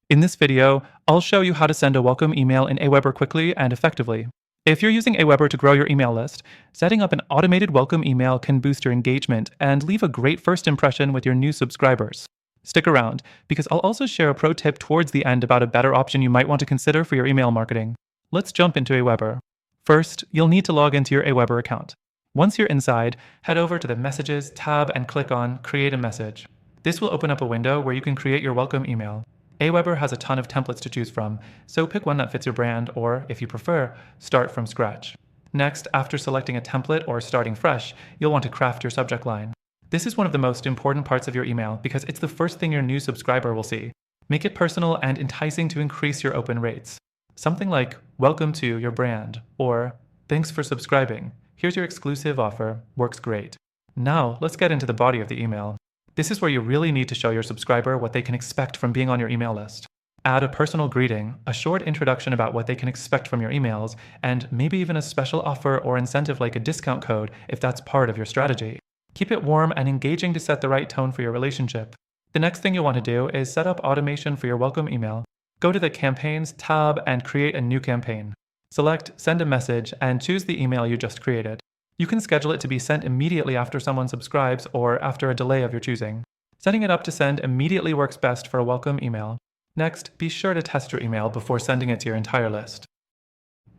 In this video, I'll show you how to send a welcome email in AWeber quickly and effectively. If you're using AWeber to grow your email list, setting up an automated welcome email can boost your engagement and leave a great first impression with your new subscribers. Stick around, because I'll also share a pro tip towards the end about a better option you might want to consider for your email marketing. Let's jump into AWeber. First, you'll need to log into your AWeber account. Once you're inside, head over to the Messages tab and click on Create a Message. This will open up a window where you can create your welcome email. AWeber has a ton of templates to choose from, so pick one that fits your brand or, if you prefer, start from scratch. Next, after selecting a template or starting fresh, you'll want to craft your subject line. This is one of the most important parts of your email because it's the first thing your new subscriber will see. Make it personal and enticing to increase your open rates. Something like, "Welcome to your brand," or "Thanks for subscribing. Here's your exclusive offer," works great. Now, let's get into the body of the email. This is where you really need to show your subscriber what they can expect from being on your email list. Add a personal greeting, a short introduction about what they can expect from your emails, and maybe even a special offer or incentive like a discount code if that's part of your strategy. Keep it warm and engaging to set the right tone for your relationship. The next thing you'll want to do is set up automation for your welcome email. Go to the Campaigns tab and create a new campaign. Select Send a Message and choose the email you just created. You can schedule it to be sent immediately after someone subscribes or after a delay of your choosing. Setting it up to send immediately works best for a welcome email. Next, be sure to test your email before sending it to your entire list.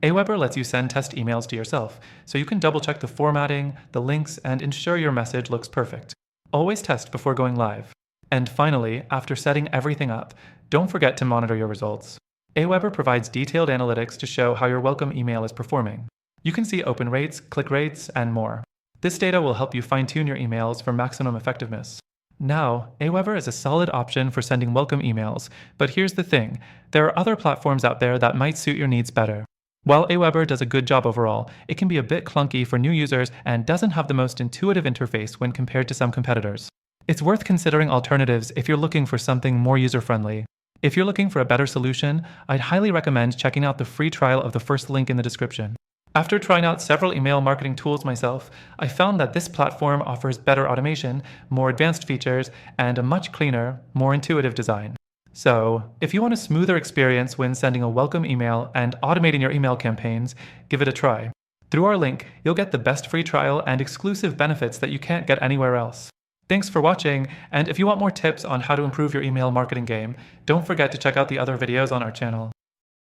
AWeber lets you send test emails to yourself, so you can double-check the formatting, the links, and ensure your message looks perfect. Always test before going live. And finally, after setting everything up, don't forget to monitor your results. AWeber provides detailed analytics to show how your welcome email is performing. You can see open rates, click rates, and more. This data will help you fine-tune your emails for maximum effectiveness. Now, AWeber is a solid option for sending welcome emails, but here's the thing, there are other platforms out there that might suit your needs better. While AWeber does a good job overall, it can be a bit clunky for new users and doesn't have the most intuitive interface when compared to some competitors. It's worth considering alternatives if you're looking for something more user-friendly. If you're looking for a better solution, I'd highly recommend checking out the free trial of the first link in the description. After trying out several email marketing tools myself, I found that this platform offers better automation, more advanced features, and a much cleaner, more intuitive design. So, if you want a smoother experience when sending a welcome email and automating your email campaigns, give it a try. Through our link, you'll get the best free trial and exclusive benefits that you can't get anywhere else. Thanks for watching, and if you want more tips on how to improve your email marketing game, don't forget to check out the other videos on our channel.